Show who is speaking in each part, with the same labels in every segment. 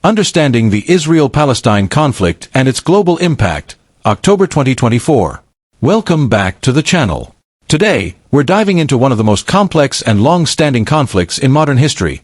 Speaker 1: Understanding the Israel-Palestine conflict and its global impact, October 2024. Welcome back to the channel. Today, we're diving into one of the most complex and long-standing conflicts in modern history,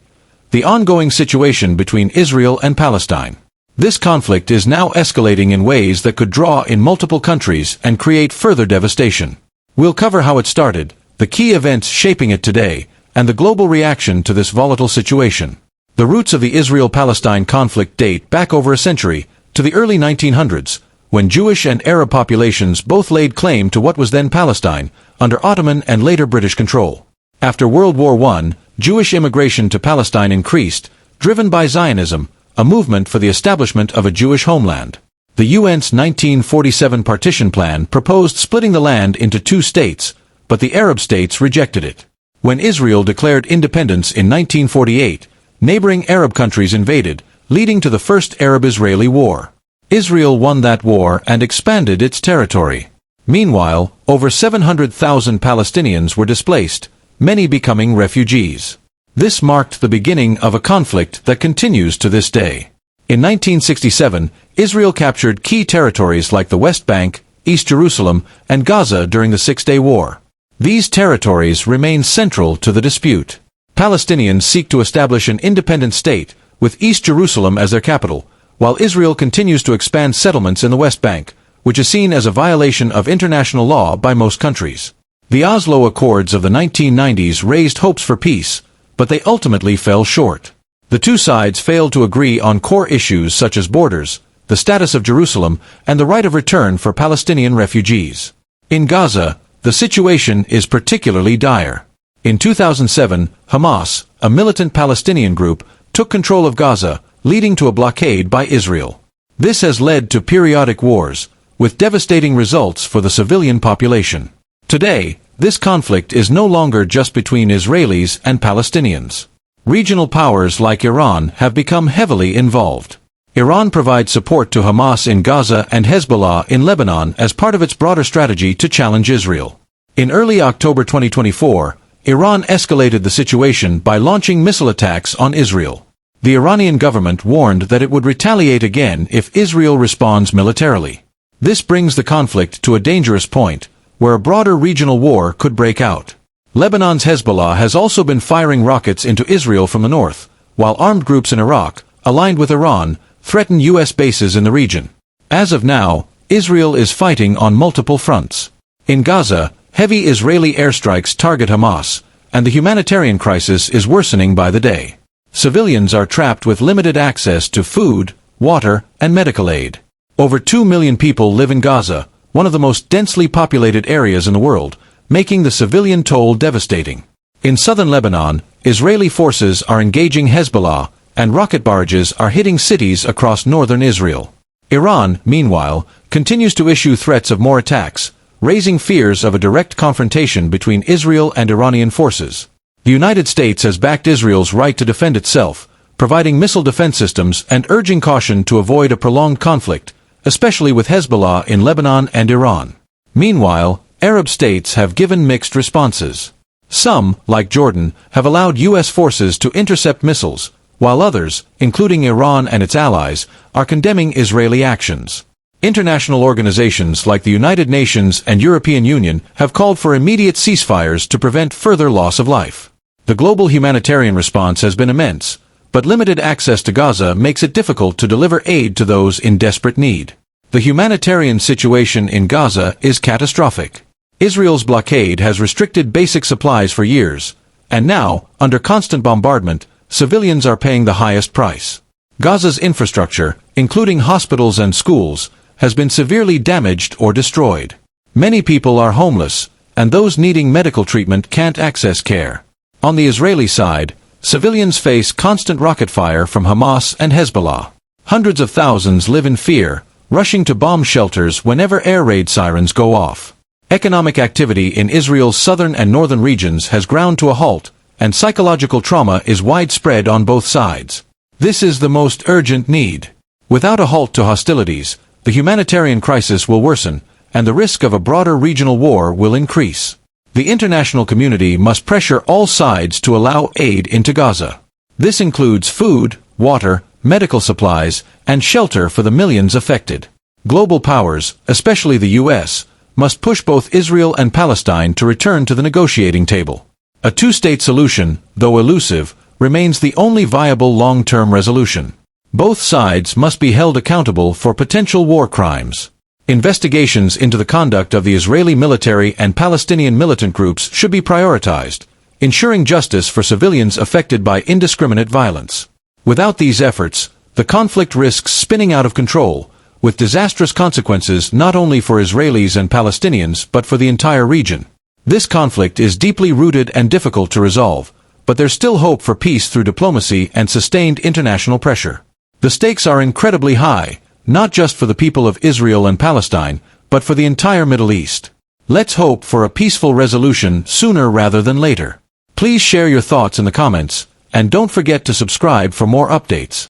Speaker 1: the ongoing situation between Israel and Palestine. This conflict is now escalating in ways that could draw in multiple countries and create further devastation. We'll cover how it started, the key events shaping it today, and the global reaction to this volatile situation. The roots of the Israel-Palestine conflict date back over a century, to the early 1900s, when Jewish and Arab populations both laid claim to what was then Palestine, under Ottoman and later British control. After World War I, Jewish immigration to Palestine increased, driven by Zionism, a movement for the establishment of a Jewish homeland. The UN's 1947 partition plan proposed splitting the land into two states, but the Arab states rejected it. When Israel declared independence in 1948, neighboring Arab countries invaded, leading to the First Arab-Israeli War. Israel won that war and expanded its territory. Meanwhile, over 700,000 Palestinians were displaced, many becoming refugees. This marked the beginning of a conflict that continues to this day. In 1967, Israel captured key territories like the West Bank, East Jerusalem, and Gaza during the Six-Day War. These territories remain central to the dispute. Palestinians seek to establish an independent state, with East Jerusalem as their capital, while Israel continues to expand settlements in the West Bank, which is seen as a violation of international law by most countries. The Oslo Accords of the 1990s raised hopes for peace, but they ultimately fell short. The two sides failed to agree on core issues such as borders, the status of Jerusalem, and the right of return for Palestinian refugees. In Gaza, the situation is particularly dire. In 2007, Hamas, a militant Palestinian group, took control of Gaza, leading to a blockade by Israel. This has led to periodic wars, with devastating results for the civilian population. Today, this conflict is no longer just between Israelis and Palestinians. Regional powers like Iran have become heavily involved. Iran provides support to Hamas in Gaza and Hezbollah in Lebanon as part of its broader strategy to challenge Israel. In early October 2024, Iran escalated the situation by launching missile attacks on Israel. The Iranian government warned that it would retaliate again if Israel responds militarily. This brings the conflict to a dangerous point, where a broader regional war could break out. Lebanon's Hezbollah has also been firing rockets into Israel from the north, while armed groups in Iraq, aligned with Iran, threaten U.S. bases in the region. As of now, Israel is fighting on multiple fronts. In Gaza, heavy Israeli airstrikes target Hamas, and the humanitarian crisis is worsening by the day. Civilians are trapped with limited access to food, water, and medical aid. Over 2 million people live in Gaza, one of the most densely populated areas in the world, making the civilian toll devastating. In southern Lebanon, Israeli forces are engaging Hezbollah, and rocket barrages are hitting cities across northern Israel. Iran, meanwhile, continues to issue threats of more attacks, raising fears of a direct confrontation between Israel and Iranian forces. The United States has backed Israel's right to defend itself, providing missile defense systems and urging caution to avoid a prolonged conflict, especially with Hezbollah in Lebanon and Iran. Meanwhile, Arab states have given mixed responses. Some, like Jordan, have allowed U.S. forces to intercept missiles, while others, including Iran and its allies, are condemning Israeli actions. International organizations like the United Nations and European Union have called for immediate ceasefires to prevent further loss of life. The global humanitarian response has been immense, but limited access to Gaza makes it difficult to deliver aid to those in desperate need. The humanitarian situation in Gaza is catastrophic. Israel's blockade has restricted basic supplies for years, and now, under constant bombardment, civilians are paying the highest price. Gaza's infrastructure, including hospitals and schools, has been severely damaged or destroyed. Many people are homeless, and those needing medical treatment can't access care. On the Israeli side, civilians face constant rocket fire from Hamas and Hezbollah. Hundreds of thousands live in fear, rushing to bomb shelters whenever air raid sirens go off. Economic activity in Israel's southern and northern regions has ground to a halt, and psychological trauma is widespread on both sides. This is the most urgent need. Without a halt to hostilities, the humanitarian crisis will worsen, and the risk of a broader regional war will increase. The international community must pressure all sides to allow aid into Gaza. This includes food, water, medical supplies, and shelter for the millions affected. Global powers, especially the U.S., must push both Israel and Palestine to return to the negotiating table. A two-state solution, though elusive, remains the only viable long-term resolution. Both sides must be held accountable for potential war crimes. Investigations into the conduct of the Israeli military and Palestinian militant groups should be prioritized, ensuring justice for civilians affected by indiscriminate violence. Without these efforts, the conflict risks spinning out of control, with disastrous consequences not only for Israelis and Palestinians but for the entire region. This conflict is deeply rooted and difficult to resolve, but there's still hope for peace through diplomacy and sustained international pressure. The stakes are incredibly high, not just for the people of Israel and Palestine, but for the entire Middle East. Let's hope for a peaceful resolution sooner rather than later. Please share your thoughts in the comments, and don't forget to subscribe for more updates.